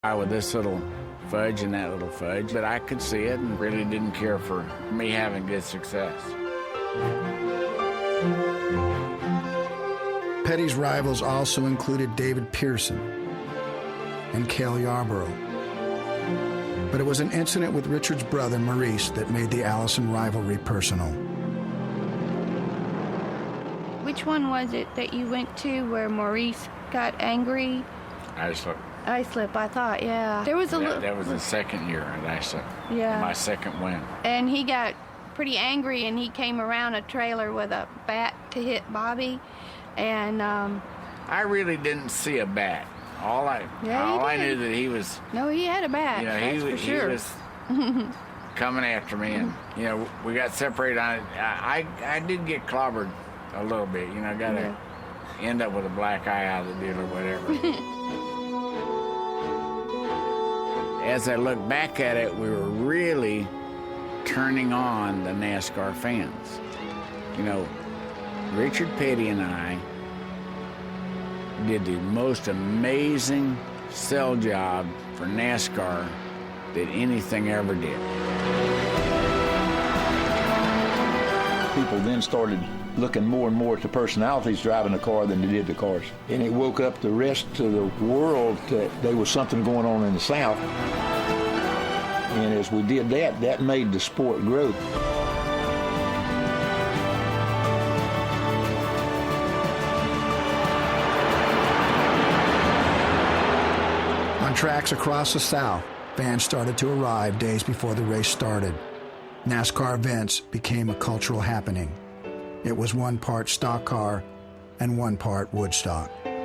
With this little fudge and that little fudge, but I could see it and really didn't care for me having good success. Petty's rivals also included David Pearson and Cale Yarborough. But it was an incident with Richard's brother, Maurice, that made the Allison rivalry personal. Which one was it that you went to where Maurice got angry? Islip. Islip, I thought, yeah. There was a little... That was the second year at Islip. Yeah. My second win. And he got pretty angry, and he came around a trailer with a bat to hit Bobby. And I really didn't see a bat. All I knew that he was. No, he had a bat. He was coming after me, and we got separated on it. I did get clobbered a little bit. Got to end up with a black eye out of the deal or whatever. As I look back at it, we were really turning on the NASCAR fans. Richard Petty and I did the most amazing sell job for NASCAR that anything ever did. People then started looking more and more to personalities driving the car than they did the cars. And it woke up the rest of the world that there was something going on in the South. And as we did that, that made the sport grow. On tracks across the South, fans started to arrive days before the race started. NASCAR events became a cultural happening. It was one part stock car and one part Woodstock. There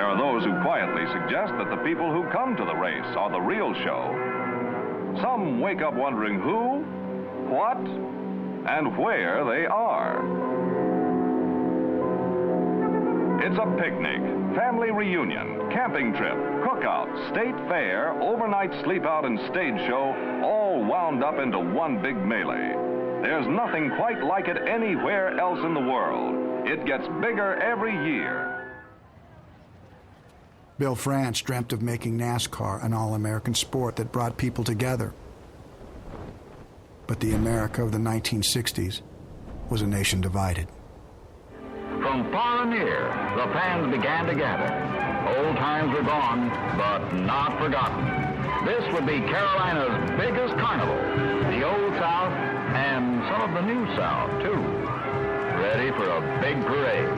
are those who quietly suggest that the people who come to the race are the real show. Some wake up wondering who, what, and where they are. It's a picnic, family reunion, camping trip, cookout, state fair, overnight sleep out and stage show, all wound up into one big melee. There's nothing quite like it anywhere else in the world. It gets bigger every year. Bill France dreamt of making NASCAR an all-American sport that brought people together. But the America of the 1960s was a nation divided. From far and near, the fans began to gather. Old times were gone, but not forgotten. This would be Carolina's biggest carnival, the Old South and some of the New South, too. Ready for a big parade.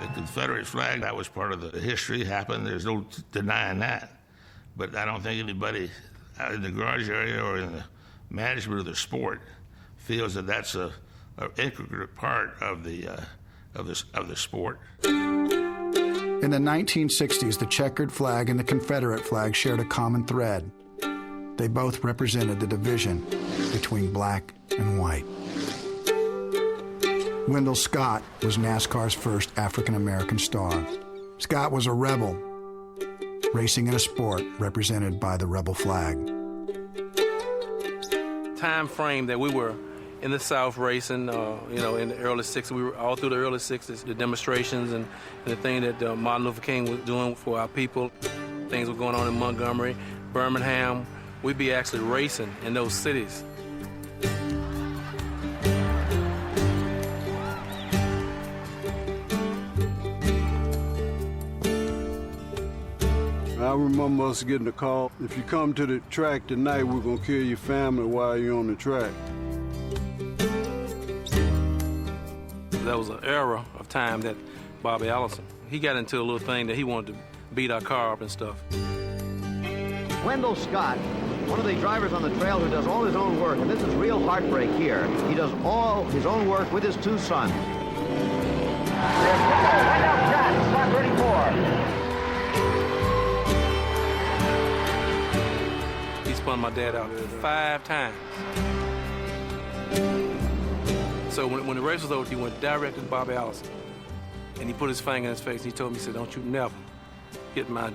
The Confederate flag, that was part of the history, happened. There's no denying that. But I don't think anybody out in the garage area or in the management of the sport feels that that's an integral part of the sport. In the 1960s, the checkered flag and the Confederate flag shared a common thread. They both represented the division between black and white. Wendell Scott was NASCAR's first African-American star. Scott was a rebel, racing in a sport represented by the rebel flag. Time frame that we were in the South racing, in the early 60s. We were all through the early 60s, the demonstrations and the thing that Martin Luther King was doing for our people. Things were going on in Montgomery, Birmingham. We'd be actually racing in those cities. I remember us getting a call, if you come to the track tonight, we're gonna kill your family while you're on the track. That was an era of time that Bobby Allison, he got into a little thing that he wanted to beat our car up and stuff. Wendell Scott, one of the drivers on the trail who does all his own work, and this is real heartbreak here. He does all his own work with his two sons. Wendell Scott, spot 34. He spun my dad out 5 times. So when the race was over, he went direct to Bobby Allison. And he put his finger in his face, and he told me, he said, don't you never hit my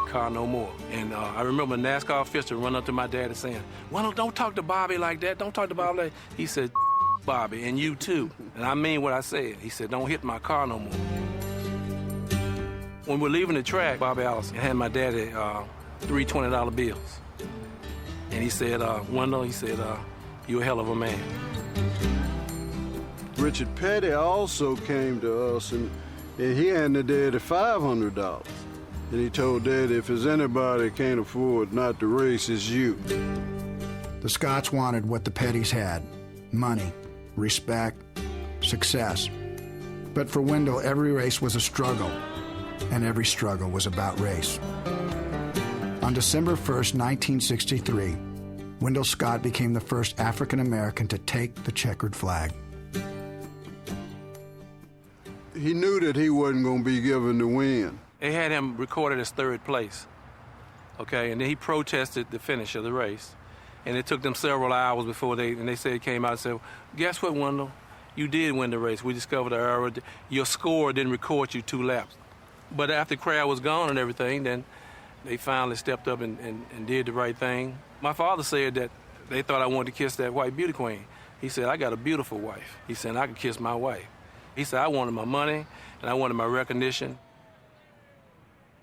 car no more. And I remember a NASCAR official run up to my dad and saying, well, don't talk to Bobby like that. Don't talk to Bobby like that. He said, Bobby, and you too. And I mean what I said. He said, don't hit my car no more. When we're leaving the track, Bobby Allison had my daddy three $20 bills. And he said, Wendell, he said, you're a hell of a man. Richard Petty also came to us, and he handed Daddy $500. And he told Daddy, if there's anybody that can't afford not to race, it's you. The Scotts wanted what the Pettys had: money, respect, success. But for Wendell, every race was a struggle, and every struggle was about race. On December 1st, 1963, Wendell Scott became the first African American to take the checkered flag. He knew that he wasn't going to be given the win. They had him recorded as third place, okay? And then he protested the finish of the race. And it took them several hours before they said, it came out and said, guess what, Wendell? You did win the race. We discovered an error. Your score didn't record you 2 laps. But after the crowd was gone and everything, then they finally stepped up and did the right thing. My father said that they thought I wanted to kiss that white beauty queen. He said, I got a beautiful wife. He said, I could kiss my wife. He said, I wanted my money and I wanted my recognition.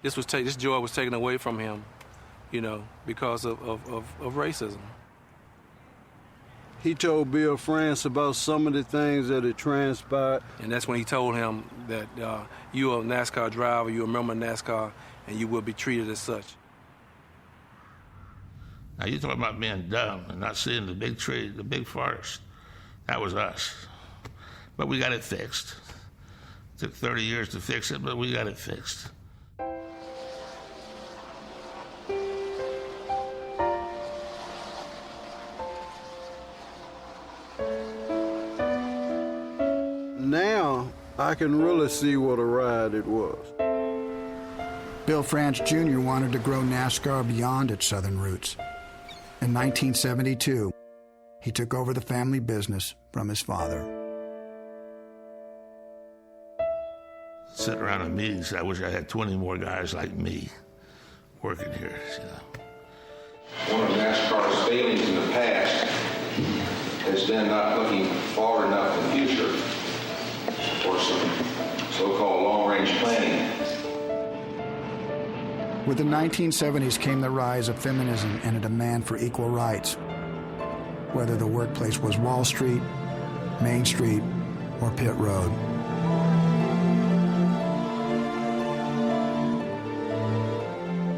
This joy was taken away from him, you know, because of racism. He told Bill France about some of the things that had transpired. And that's when he told him that you're a NASCAR driver, you're a member of NASCAR, and you will be treated as such. Now, you're talking about being dumb and not seeing the big tree, the big forest. That was us. But we got it fixed. It took 30 years to fix it, but we got it fixed. Now, I can really see what a ride it was. Bill France Jr. wanted to grow NASCAR beyond its southern roots. In 1972, he took over the family business from his father. Sitting around in meetings, I wish I had 20 more guys like me working here. You know. One of NASCAR's failings in the past has been not looking far enough in the future for some so-called long-range planning. With the 1970s came the rise of feminism and a demand for equal rights, whether the workplace was Wall Street, Main Street, or Pit Road.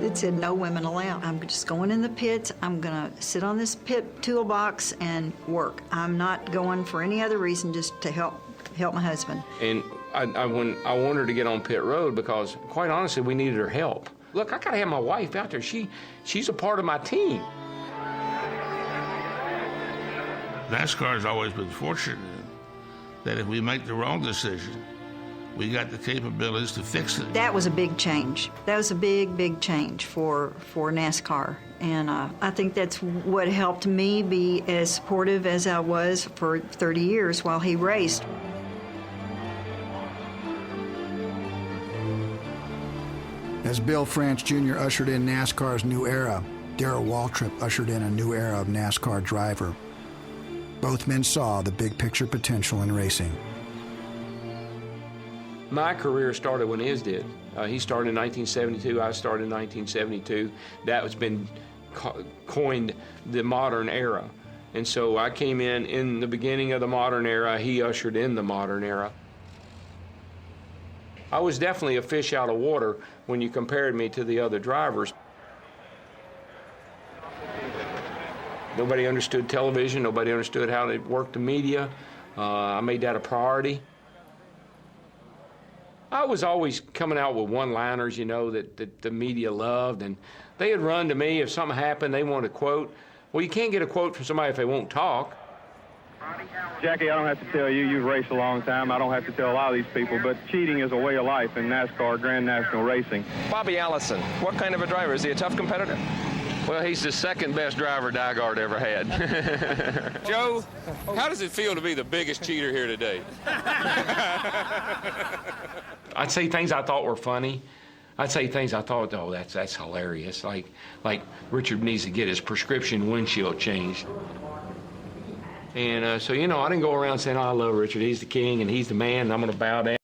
It said no women allowed. I'm just going in the pits. I'm going to sit on this pit toolbox and work. I'm not going for any other reason, just to help my husband. And I wanted her to get on pit road because, quite honestly, we needed her help. Look, I got to have my wife out there. She's a part of my team. NASCAR has always been fortunate that if we make the wrong decision, we got the capabilities to fix it. That was a big change. That was a big, big change for NASCAR. And I think that's what helped me be as supportive as I was for 30 years while he raced. As Bill France Jr. ushered in NASCAR's new era, Darrell Waltrip ushered in a new era of NASCAR driver. Both men saw the big picture potential in racing. My career started when his did. He started in 1972, I started in 1972. That has been coined the modern era. And so I came in the beginning of the modern era, he ushered in the modern era. I was definitely a fish out of water when you compared me to the other drivers. Nobody understood television, nobody understood how they worked the media. I made that a priority. I was always coming out with one-liners, you know, that the media loved, and they would run to me if something happened, they wanted a quote. Well, you can't get a quote from somebody if they won't talk. Jackie, I don't have to tell you, you've raced a long time. I don't have to tell a lot of these people, but cheating is a way of life in NASCAR Grand National Racing. Bobby Allison, what kind of a driver? Is he a tough competitor? Well, he's the second best driver Dygard ever had. Joe, how does it feel to be the biggest cheater here today? I'd say things I thought were funny. I'd say things I thought, oh, that's hilarious. Like Richard needs to get his prescription windshield changed. And so, you know, I didn't go around saying, oh, I love Richard. He's the king and he's the man and I'm going to bow down.